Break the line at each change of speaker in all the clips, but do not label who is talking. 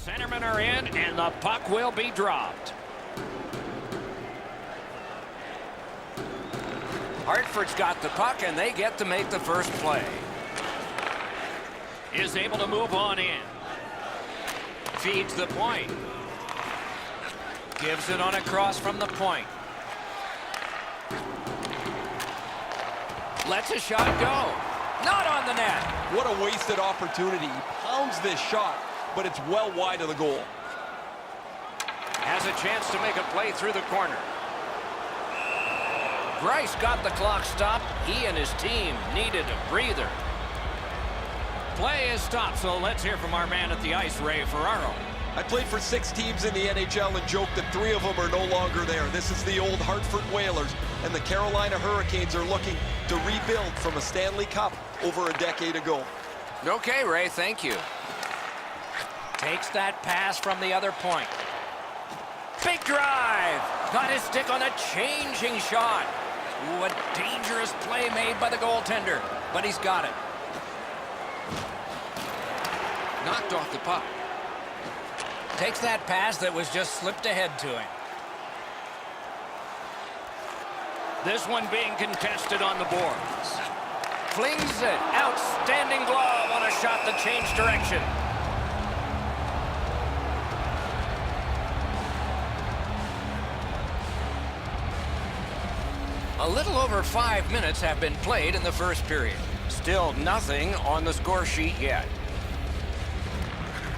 Centermen are in, and the puck will be dropped. Hartford's got the puck, and they get to make the first play. Is able to move on in. Feeds the point. Gives it on a cross from the point. Lets a shot go. Not on the net.
What a wasted opportunity. He pounds this shot, but it's well wide of the goal.
Has a chance to make a play through the corner. Bryce got the clock stopped. He and his team needed a breather. Play is stopped, so let's hear from our man at the ice, Ray Ferraro.
I played for 6 teams in the NHL and joked that 3 of them are no longer there. This is the old Hartford Whalers, and the Carolina Hurricanes are looking to rebuild from a Stanley Cup over a decade ago.
Okay, Ray, thank you. Takes that pass from the other point. Big drive. Got his stick on a changing shot. Ooh, a dangerous play made by the goaltender, but he's got it. Knocked off the puck. Takes that pass that was just slipped ahead to him. This one being contested on the boards. Flings it. Outstanding glove on a shot that changed direction. A little over 5 minutes have been played in the first period. Still nothing on the score sheet yet.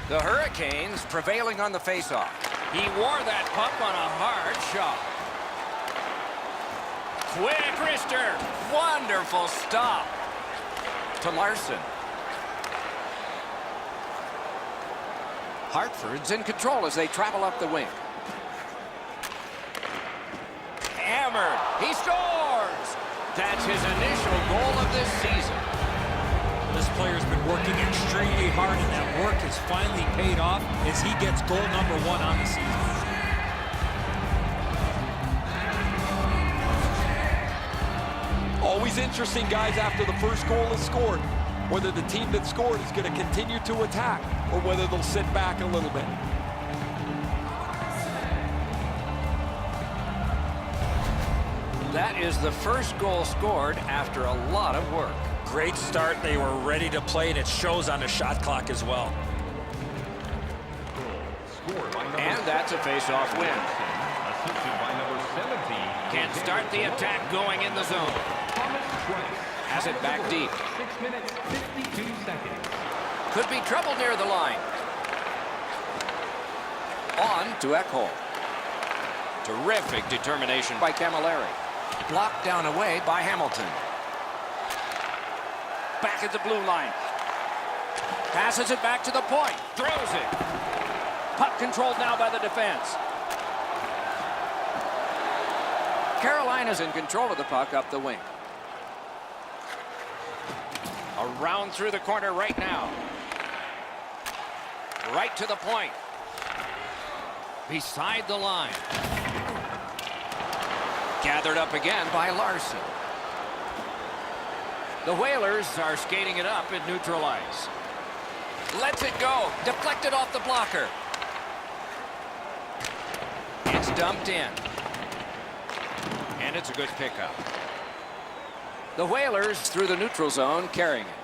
The Hurricanes prevailing on the faceoff. He wore that puck on a hard shot. Quick wrister. Wonderful stop. To Larson. Hartford's in control as they travel up the wing. Hammered. He scores. That's his initial goal of this season.
This player's been working extremely hard, and that work has finally paid off as he gets goal number 1 on the season.
Always interesting, guys, after the first goal is scored, whether the team that scored is going to continue to attack or whether they'll sit back a little bit.
That is the first goal scored after a lot of work.
Great start. They were ready to play, and it shows on the shot clock as well.
And that's a face-off win. Can't start the attack going in the zone. Has it back deep.
6 minutes, 52 seconds.
Could be trouble near the line. On to Ekholm. Terrific determination by Camilleri. Blocked down away by Hamilton. Back at the blue line. Passes it back to the point. Throws it. Puck controlled now by the defense. Carolina's in control of the puck up the wing. Around through the corner right now. Right to the point. Beside the line. Gathered up again by Larson. The Whalers are skating it up at neutral ice. Lets it go. Deflected off the blocker. It's dumped in. And it's a good pickup. The Whalers through the neutral zone carrying it.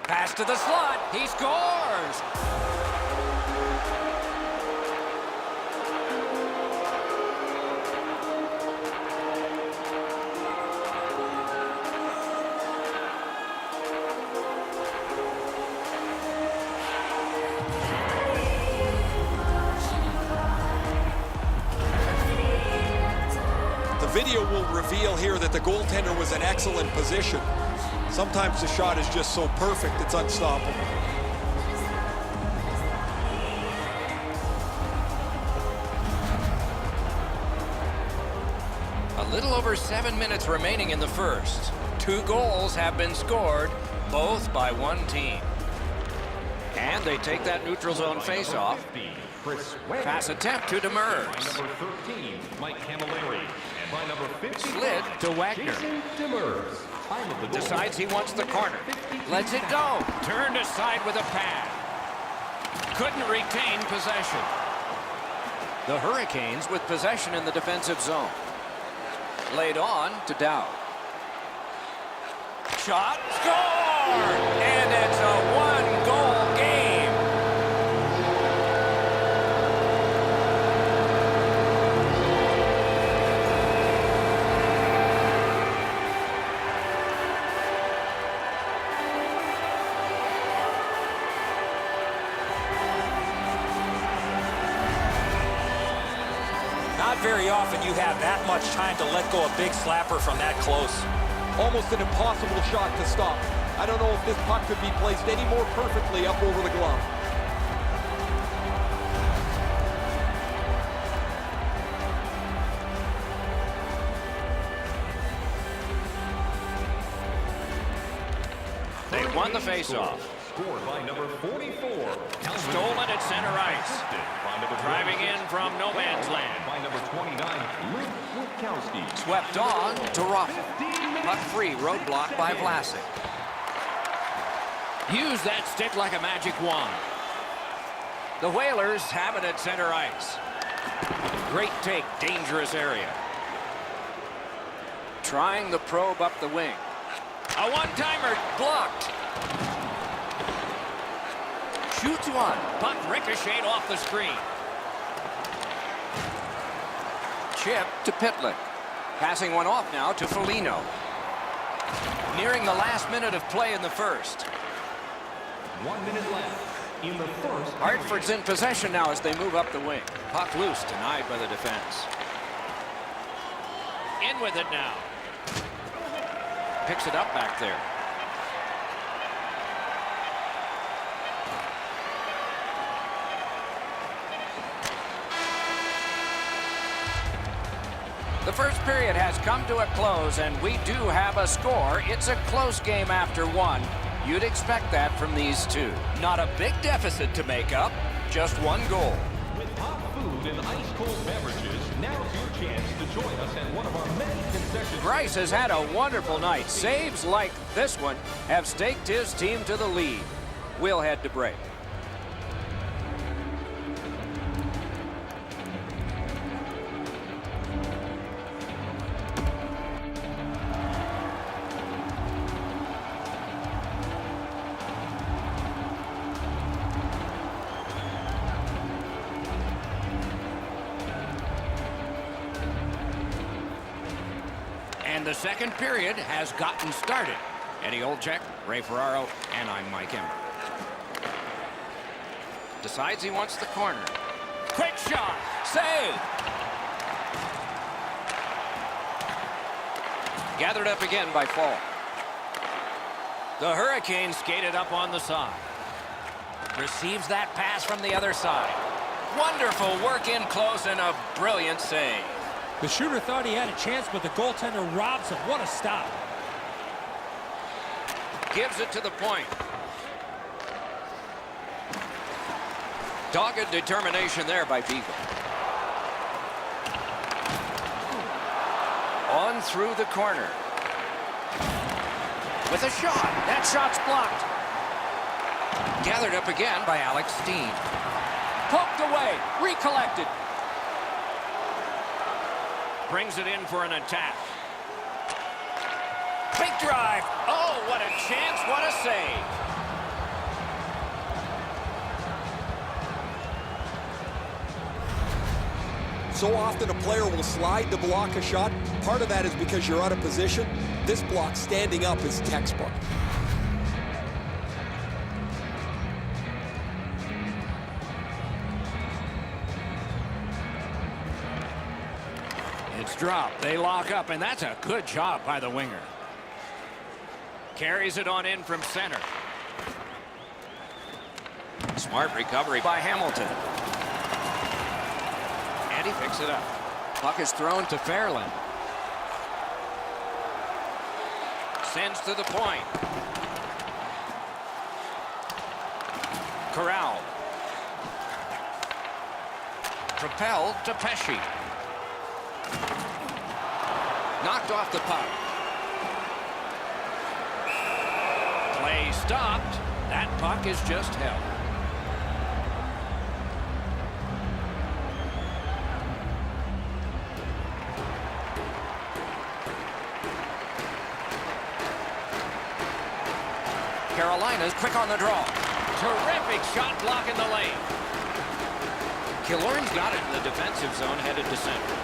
Pass to the slot. He scores!
Video will reveal here that the goaltender was in excellent position. Sometimes the shot is just so perfect it's unstoppable.
A little over 7 minutes remaining in the first. 2 goals have been scored, both by one team. And they take that neutral zone face-off. Pass attempt to Demers.
Number 13, Mike Camilleri. And by number 50,
Slid to Wagner.
Demers. Time of the goal.
Decides he wants the corner. Lets it go. Turned aside with a pad. couldn't retain possession. The Hurricanes with possession in the defensive zone. Laid on to Dow. Shot, score! And it's a one-goal game.
Not very often you have that much time to let go a big slapper from that close.
Almost an impossible shot to stop. I don't know if this puck could be placed any more perfectly up over the glove.
They won the faceoff.
Scored by number 44.
Stolen at center ice. Driving in from no man's land.
By number 29, Luke Witkowski.
Swept on to Ruffin. Puck free, roadblock by Vlasic. Use that stick like a magic wand. The Whalers have it at center ice. Great take, dangerous area. Trying the probe up the wing. A one-timer blocked. Shoots one. Puck ricocheted off the screen. Chip to Pitlick. Passing one off now to Foligno. Nearing the last minute of play in the first.
1 minute left in the first.
Hartford's in possession now as they move up the wing. Puck loose, denied by the defense. In with it now. Picks it up back there. The first period has come to a close, and we do have a score. It's a close game after one. You'd expect that from these two. Not a big deficit to make up, just one goal.
With hot food and ice-cold beverages, now's your chance to join us at one of our many concession.
Bryce has had a wonderful night. Saves like this one have staked his team to the lead. We'll head to break. And the second period has gotten started. Eddie Olczyk, Ray Ferraro, and I'm Mike Emmer. Decides he wants the corner. Quick shot. Save. Gathered up again by Fall. The Hurricanes skated up on the side. Receives that pass from the other side. Wonderful work in close and a brilliant save.
The shooter thought he had a chance, but the goaltender robs him. What a stop.
Gives it to the point. Dogged determination there by Beagle. On through the corner. With a shot. That shot's blocked. Gathered up again by Alex Steen. Poked away. Recollected. Brings it in for an attack. Big drive. Oh, what a chance. What a save.
So often a player will slide to block a shot. Part of that is because you're out of position. This block standing up is textbook.
It's dropped. They lock up, and that's a good job by the winger. Carries it on in from center. Smart recovery by Hamilton. And he picks it up. Puck is thrown to Fairland. Sends to the point. Corral. Propelled to Pesci. Knocked off the puck. Play stopped. That puck is just held. and is quick on the draw. Terrific shot block in the lane. Killorn's got it in the defensive zone, headed to center.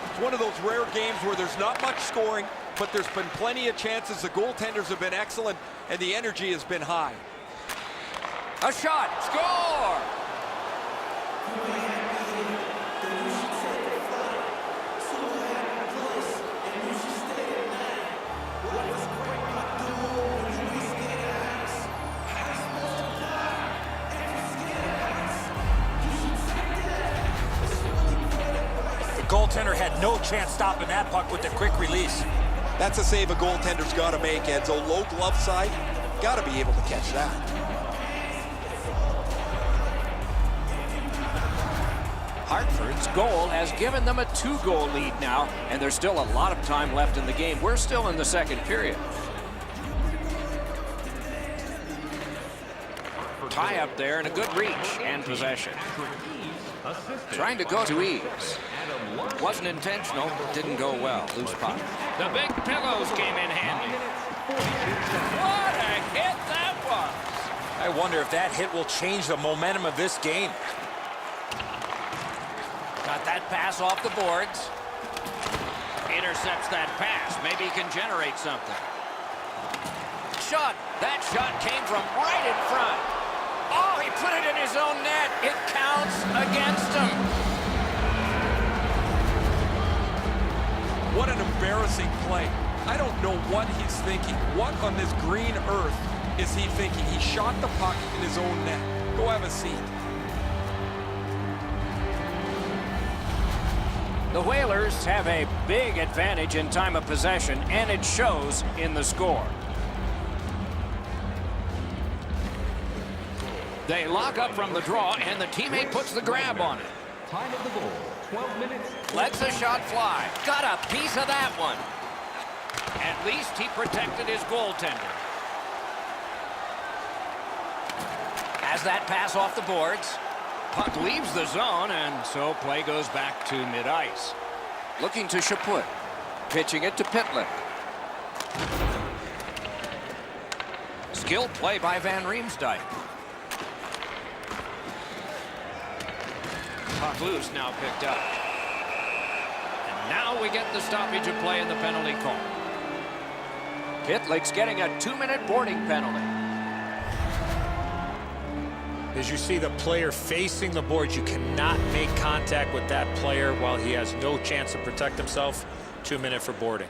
It's one of those rare games where there's not much scoring, but there's been plenty of chances. The goaltenders have been excellent, and the energy has been high.
A shot. Score!
Goaltender had no chance stopping that puck with the quick release.
That's a save a goaltender's got to make, Enzo. Low glove side, got to be able to catch that.
Hartford's goal has given them a 2-goal lead now, and there's still a lot of time left in the game. We're still in the second period. Tie up there and a good reach and possession. Trying to go to ease. Wasn't intentional, didn't go well. Loose puck. The big pillows came in handy. What a hit that was!
I wonder if that hit will change the momentum of this game.
Got that pass off the boards. Intercepts that pass. Maybe he can generate something. Shot. That shot came from right in front. Oh, he put it in his own net. It counts against him.
What an embarrassing play. I don't know what he's thinking. What on this green earth is he thinking? He shot the puck in his own net. Go have a seat.
The Whalers have a big advantage in time of possession, and it shows in the score. They lock up from the draw, and the teammate puts the grab on it.
Time of the goal, 12 minutes.
Lets a shot fly. Got a piece of that one. At least he protected his goaltender. Has that pass off the boards. Puck leaves the zone, and so play goes back to mid-ice. Looking to Chaput. Pitching it to Pitlick. Skilled play by Van Riemsdyk. Puck loose, now picked up. And now we get the stoppage of play in the penalty call. Pitlick's getting a 2-minute boarding penalty.
As you see the player facing the boards, you cannot make contact with that player while he has no chance to protect himself. 2 minutes for boarding.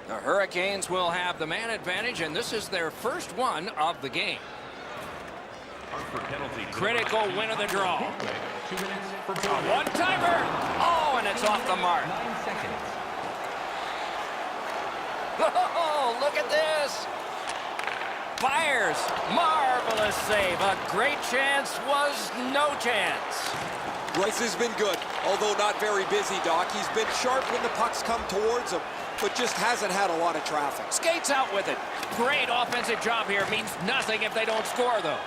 The Hurricanes will have the man advantage, and this is their first one of the game. Critical win of the draw.
2 minutes for
A one-timer. Oh, and it's off the mark.
9 seconds.
Oh, look at this. Fires. Marvelous save. A great chance was no chance.
Bryce has been good, although not very busy, Doc. He's been sharp when the pucks come towards him, but just hasn't had a lot of traffic.
Skates out with it. Great offensive job here. Means nothing if they don't score, though.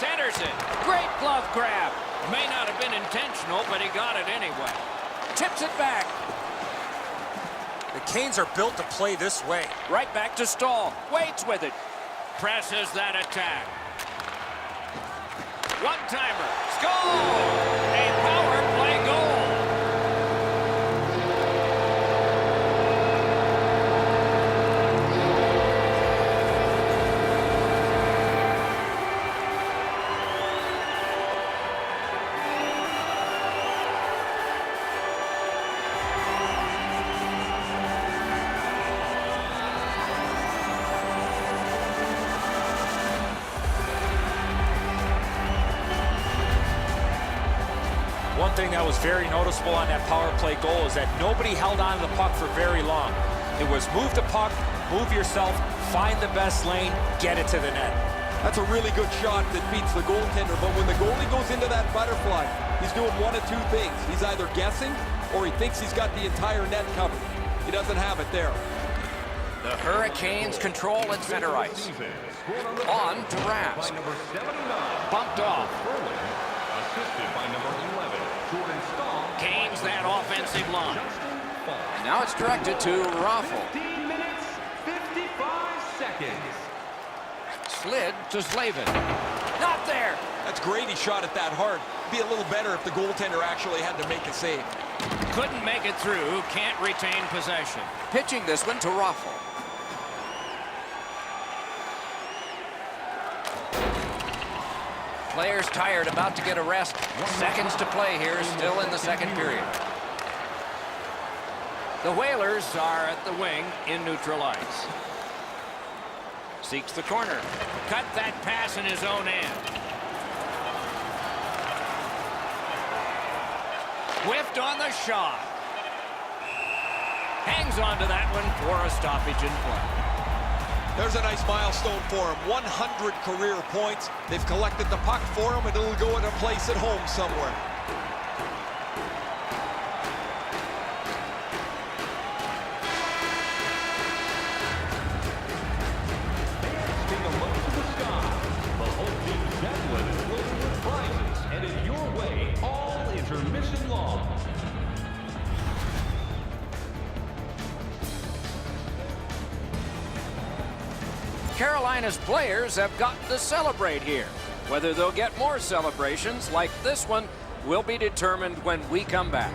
Centers it. Great glove grab. May not have been intentional, but he got it anyway. Tips it back.
The Canes are built to play this way.
Right back to Stahl. Waits with it. Presses that attack. One-timer. Score! A power play goal.
One thing that was very noticeable on that power play goal is that nobody held on to the puck for very long. It was move the puck, move yourself, find the best lane, get it to the net.
That's a really good shot that beats the goaltender, but when the goalie goes into that butterfly, he's doing one of two things. He's either guessing or he thinks he's got the entire net covered. He doesn't have it there.
The Hurricanes control at center ice. On to Rask.
By number 79.
Bumped off.
Assisted by number 11, Jordan Stahl.
Gains that offensive line. And now it's directed to Raffle.
15 minutes, 55 seconds.
slid to Slavin. Not there.
That's great, he shot it that hard. Be a little better if the goaltender actually had to make a save.
Couldn't make it through, can't retain possession.
Pitching this one to Raffl.
Players tired, about to get a rest. Seconds to play here, still in the second period. The Whalers are at the wing in neutral ice. Seeks the corner. Cut that pass in his own end. Whiffed on the shot. Hangs on to that one for a stoppage in play.
There's a nice milestone for him. 100 career points. They've collected the puck for him, and it'll go in a place at home somewhere.
Take a look to the sky. The whole team's javelin is loaded with prizes, and in your way, all intermission long.
Carolina's players have got to celebrate here. Whether they'll get more celebrations like this one will be determined when we come back.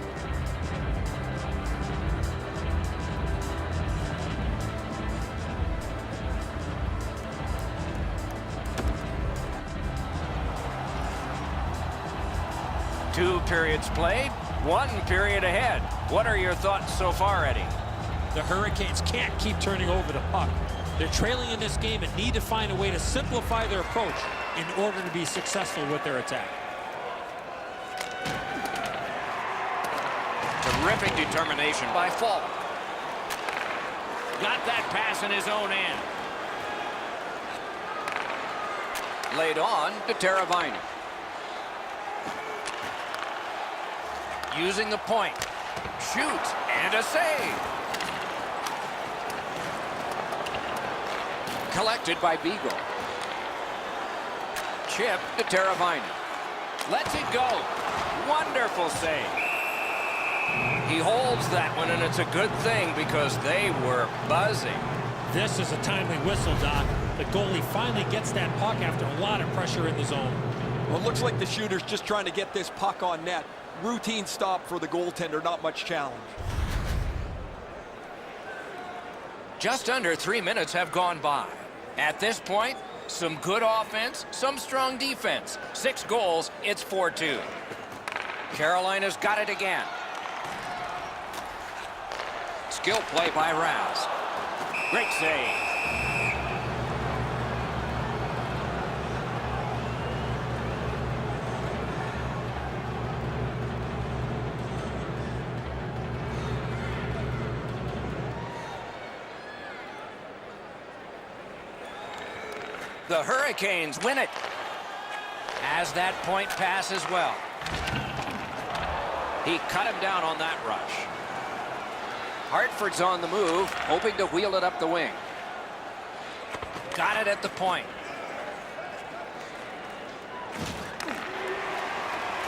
Two periods played, one period ahead. What are your thoughts so far, Eddie?
The Hurricanes can't keep turning over the puck. They're trailing in this game and need to find a way to simplify their approach in order to be successful with their attack.
Terrific determination by Falk. Got that pass in his own end. Laid on to Teravainen. Using the point. Shoots and a save. Collected by Beagle. Chip to Teravainen. Lets it go. Wonderful save. He holds that one, and it's a good thing because they were buzzing.
This is a timely whistle, Doc. The goalie finally gets that puck after a lot of pressure in the zone.
Well, it looks like the shooter's just trying to get this puck on net. Routine stop for the goaltender, not much challenge.
Just under 3 minutes have gone by. At this point, some good offense, some strong defense. 6 goals, it's 4-2. Carolina's got it again. Skill play by Raz. Great save. The Hurricanes win it. Has that point pass as well. He cut him down on that rush. Hartford's on the move, hoping to wheel it up the wing. Got it at the point.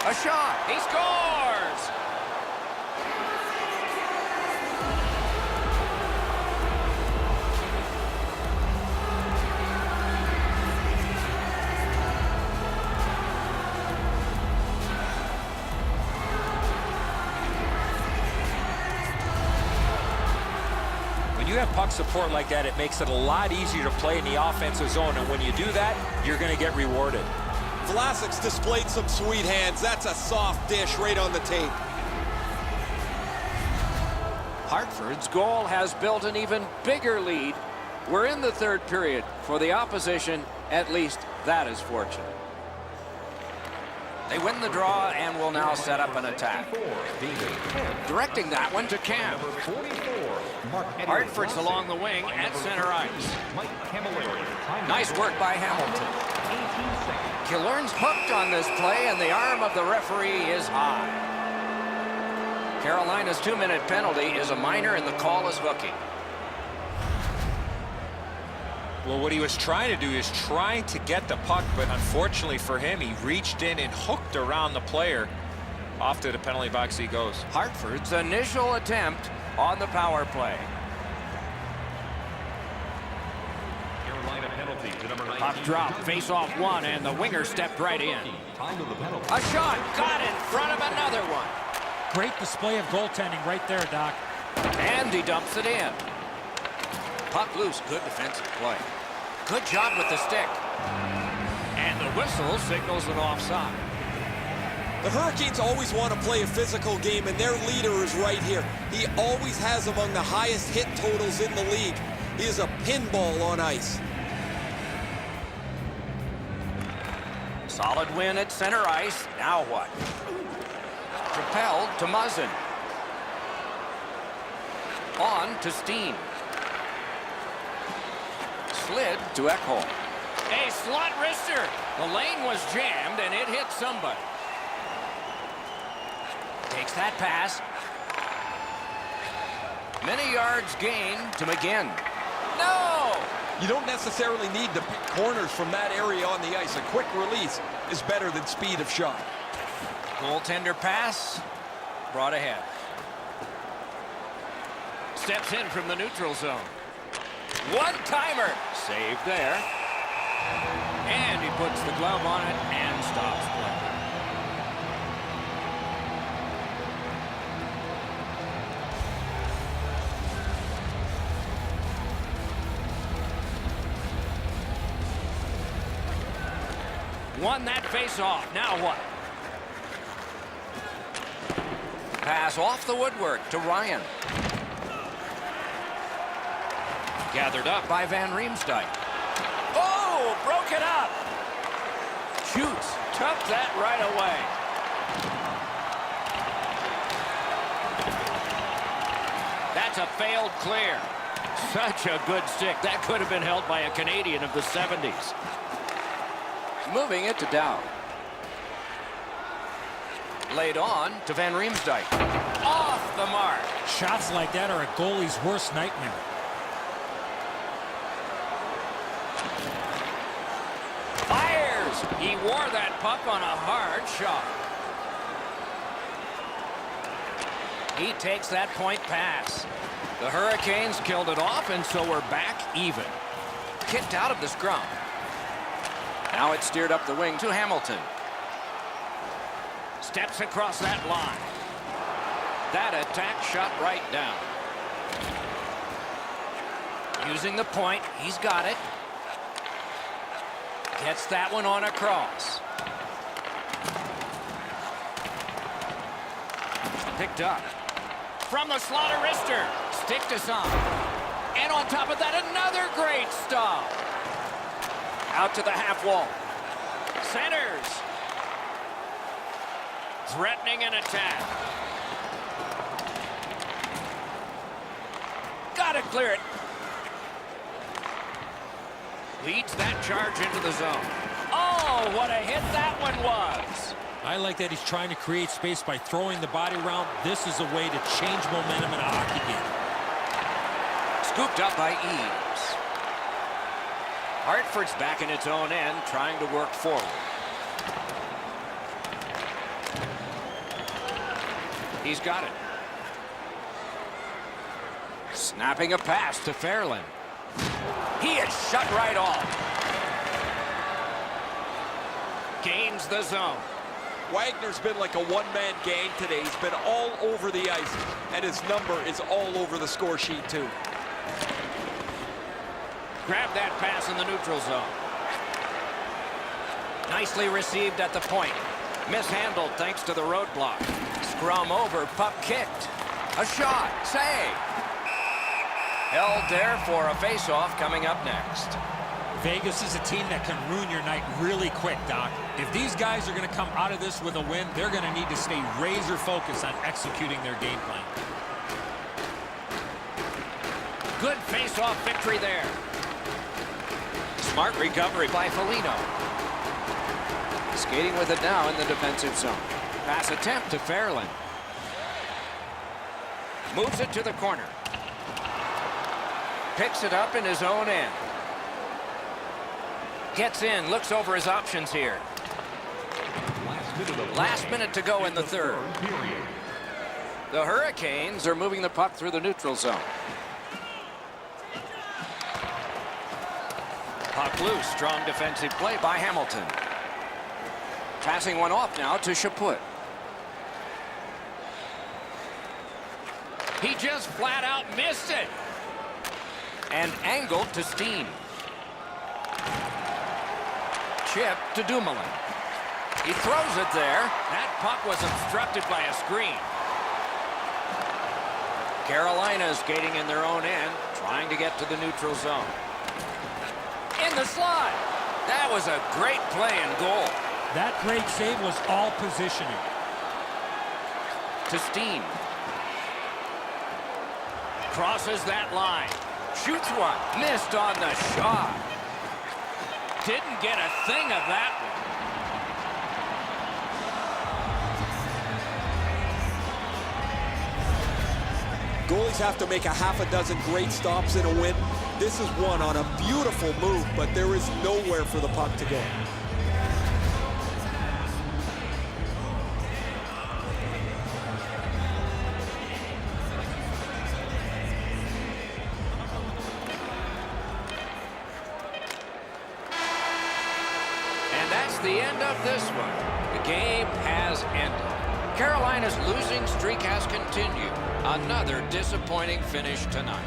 A shot. He scores!
When you have puck support like that, it makes it a lot easier to play in the offensive zone, and when you do that, you're going to get rewarded.
Vlasic's displayed some sweet hands. That's a soft dish right on the tape.
Hartford's goal has built an even bigger lead. We're in the third period. For the opposition, at least that is fortunate. They win the draw and will now set up an attack. Directing that one to Cam. Hartford's along the wing at center ice. Nice work by Hamilton. Killorn's hooked on this play, and the arm of the referee is high. Carolina's 2-minute penalty is a minor, and the call is hooking.
Well, what he was trying to do is trying to get the puck, but unfortunately for him, he reached in and hooked around the player. Off to the penalty box he goes.
Hartford's initial attempt on the power play.
Carolina penalty penalty to number 19.
Puck drop, face off one, and the winger stepped right in.
Time of the penalty.
A shot, got in front of another one.
Great display of goaltending right there, Doc.
And he dumps it in. Puck loose, good defensive play. Good job with the stick. And the whistle signals an offside.
The Hurricanes always want to play a physical game, and their leader is right here. He always has among the highest hit totals in the league. He is a pinball on ice.
Solid win at center ice. Now what? Propelled to Muzzin. On to Steen. Slid to Ekholm. A slot wrister. The lane was jammed and it hit somebody. Takes that pass. Many yards gained to McGinn. No!
You don't necessarily need to pick corners from that area on the ice. A quick release is better than speed of shot.
Goaltender pass. Brought ahead. Steps in from the neutral zone. One-timer. Saved there. And he puts the glove on it and stops play. Won that face-off. Now what? Pass off the woodwork to Ryan. Gathered up by Van Riemsdyk. Oh, broke it up. Shoots. Took that right away. That's a failed clear. Such a good stick. That could have been held by a Canadian of the 70s. Moving it to Dow. Laid on to Van Riemsdyk. Off the mark.
Shots like that are a goalie's worst nightmare.
Fires. He wore that puck on a hard shot. He takes that point pass. The Hurricanes killed it off, and so we're back even. Kicked out of the scrum. Now it's steered up the wing to Hamilton. Steps across that line. That attack shot right down. Using the point, he's got it. Gets that one on across. Picked up. From the slaughter wrister. Stick to some. And on top of that, another great stop. Out to the half wall. Centers. Threatening an attack. Gotta clear it. Leads that charge into the zone. Oh, what a hit that one was.
I like that he's trying to create space by throwing the body around. This is a way to change momentum in a hockey game.
Scooped up by Eaves. Hartford's back in its own end, trying to work forward. He's got it. Snapping a pass to Fairland. He is shut right off. Gains the zone.
Wagner's been like a one-man gang today. He's been all over the ice, and his number is all over the score sheet, too.
Grab that pass in the neutral zone. Nicely received at the point. Mishandled thanks to the roadblock. Scrum over, puck kicked. A shot, save. Held there for a face-off coming up next.
Vegas is a team that can ruin your night really quick, Doc. If these guys are going to come out of this with a win, they're going to need to stay razor focused on executing their game plan.
Good face-off victory there. Smart recovery by Foligno. Skating with it now in the defensive zone. Pass attempt to Fairland. Moves it to the corner. Picks it up in his own end. Gets in, looks over his options here. Last minute to go in the third. The Hurricanes are moving the puck through the neutral zone. Puck loose. Strong defensive play by Hamilton. Passing one off now to Chaput. He just flat out missed it. And angled to Steen. Chip to Dumoulin. He throws it there. That puck was obstructed by a screen. Carolina's skating in their own end, trying to get to the neutral zone. In the slot. That was a great play and goal.
That great save was all positioning.
To Steen. Crosses that line. Shoots one. Missed on the shot. Didn't get a thing of that one.
Goalies have to make a half a dozen great stops in a win. This is one on a beautiful move, but there is nowhere for the puck to go.
And that's the end of this one. The game has ended. Carolina's losing streak has continued. Another disappointing finish tonight.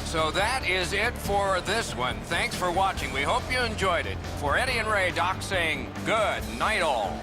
So that is it for this one. Thanks for watching. We hope you enjoyed it. For Eddie and Ray, Doc saying good night all.